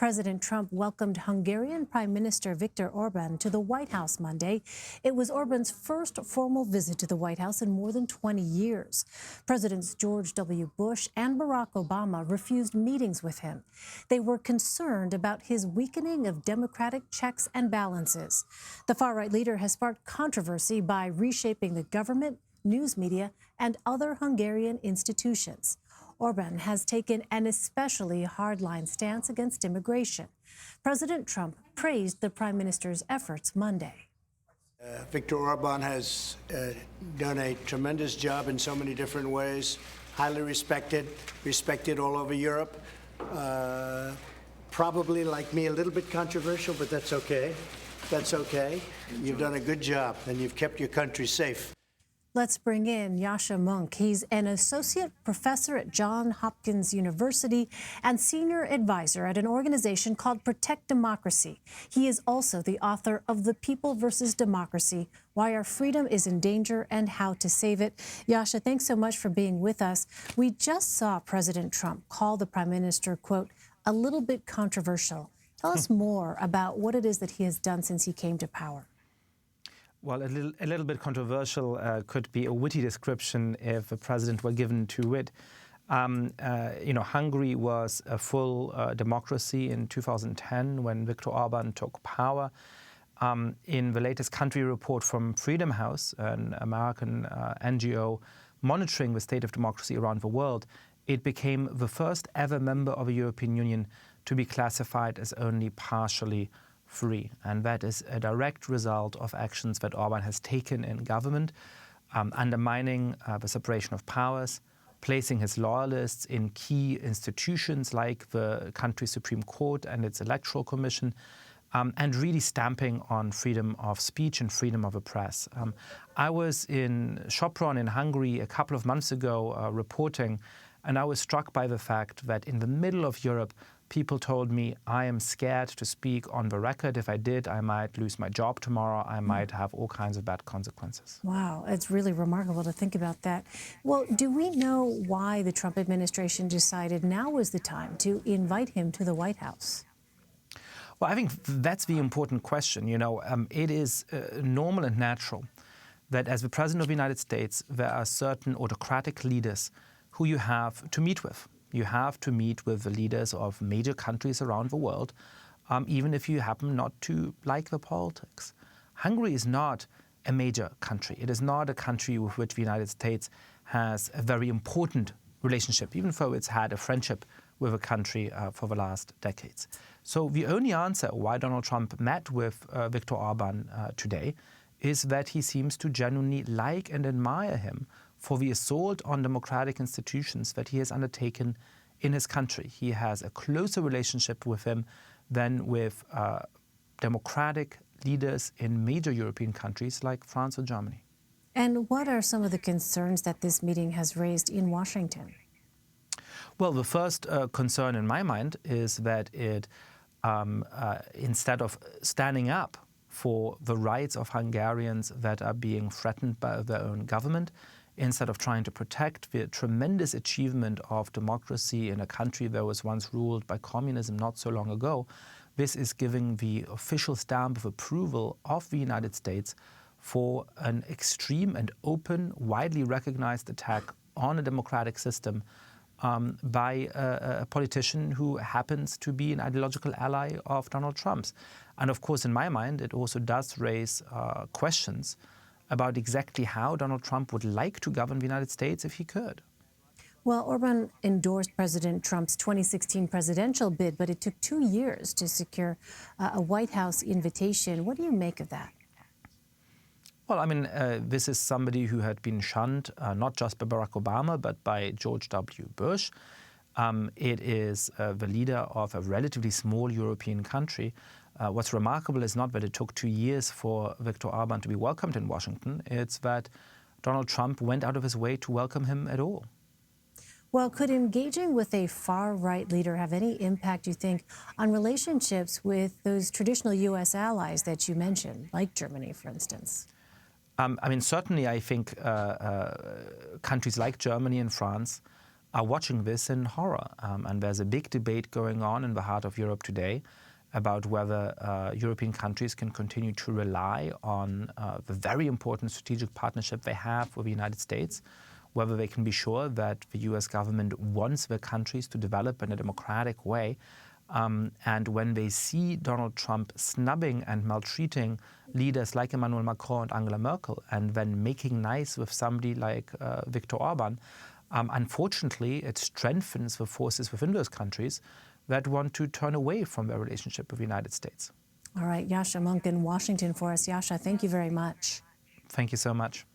President Trump welcomed Hungarian Prime Minister Viktor Orban to the White House Monday. It was Orban's first formal visit to the White House in more than 20 years. Presidents George W. Bush and Barack Obama refused meetings with him. They were concerned about his weakening of democratic checks and balances. The far-right leader has sparked controversy by reshaping the government, news media, and other Hungarian institutions. Orbán has taken an especially hardline stance against immigration. President Trump praised the prime minister's efforts Monday. Viktor Orban has done a tremendous job in so many different ways, highly respected all over Europe. Probably, like me, a little bit controversial, but that's okay. That's okay. You've done a good job, and you've kept your country safe. Let's bring in Yascha Mounk. He's an associate professor at Johns Hopkins University and senior advisor at an organization called Protect Democracy. He is also the author of The People versus Democracy: Why Our Freedom is in Danger and How to Save It. Yascha, thanks so much for being with us. We just saw President Trump call the prime minister, quote, a little bit controversial. Tell us more about what it is that he has done since he came to power. Well, a little bit controversial could be a witty description if a president were given to wit. Hungary was a full democracy in 2010 when Viktor Orban took power. In the latest country report from Freedom House, an American NGO monitoring the state of democracy around the world, it became the first ever member of the European Union to be classified as only partially free. And that is a direct result of actions that Orban has taken in government, undermining the separation of powers, placing his loyalists in key institutions like the country's Supreme Court and its Electoral Commission, and really stamping on freedom of speech and freedom of the press. I was in Sopron in Hungary a couple of months ago reporting, and I was struck by the fact that in the middle of Europe, people told me, I am scared to speak on the record. If I did, I might lose my job tomorrow. I might have all kinds of bad consequences. Wow, it's really remarkable to think about that. Well, do we know why the Trump administration decided now was the time to invite him to the White House? Well, I think that's the important question. It is normal and natural that as the President of the United States, there are certain autocratic leaders who you have to meet with. You have to meet with the leaders of major countries around the world, even if you happen not to like the politics. Hungary is not a major country. It is not a country with which the United States has a very important relationship, even though it's had a friendship with a country for the last decades. So the only answer why Donald Trump met with Viktor Orban today is that he seems to genuinely like and admire him for the assault on democratic institutions that he has undertaken in his country. He has a closer relationship with him than with democratic leaders in major European countries like France or Germany. And what are some of the concerns that this meeting has raised in Washington? Well, the first concern in my mind is that it, instead of standing up for the rights of Hungarians that are being threatened by their own government, instead of trying to protect the tremendous achievement of democracy in a country that was once ruled by communism not so long ago, this is giving the official stamp of approval of the United States for an extreme and open, widely recognized attack on a democratic system by a politician who happens to be an ideological ally of Donald Trump's. And of course, in my mind, it also does raise questions about exactly how Donald Trump would like to govern the United States if he could. Well, Orban endorsed President Trump's 2016 presidential bid, but it took 2 years to secure a White House invitation. What do you make of that? Well, I mean, this is somebody who had been shunned not just by Barack Obama, but by George W. Bush. It is the leader of a relatively small European country. What's remarkable is not that it took 2 years for Viktor Orban to be welcomed in Washington. It's that Donald Trump went out of his way to welcome him at all. Well, could engaging with a far-right leader have any impact, you think, on relationships with those traditional U.S. allies that you mentioned, like Germany, for instance? Certainly I think countries like Germany and France are watching this in horror. And there's a big debate going on in the heart of Europe today about whether European countries can continue to rely on the very important strategic partnership they have with the United States, whether they can be sure that the US government wants their countries to develop in a democratic way. And when they see Donald Trump snubbing and maltreating leaders like Emmanuel Macron and Angela Merkel, and then making nice with somebody like Viktor Orban, unfortunately, it strengthens the forces within those countries that want to turn away from their relationship with the United States. All right, Yascha Mounk in Washington for us. Yascha, thank you very much. Thank you so much.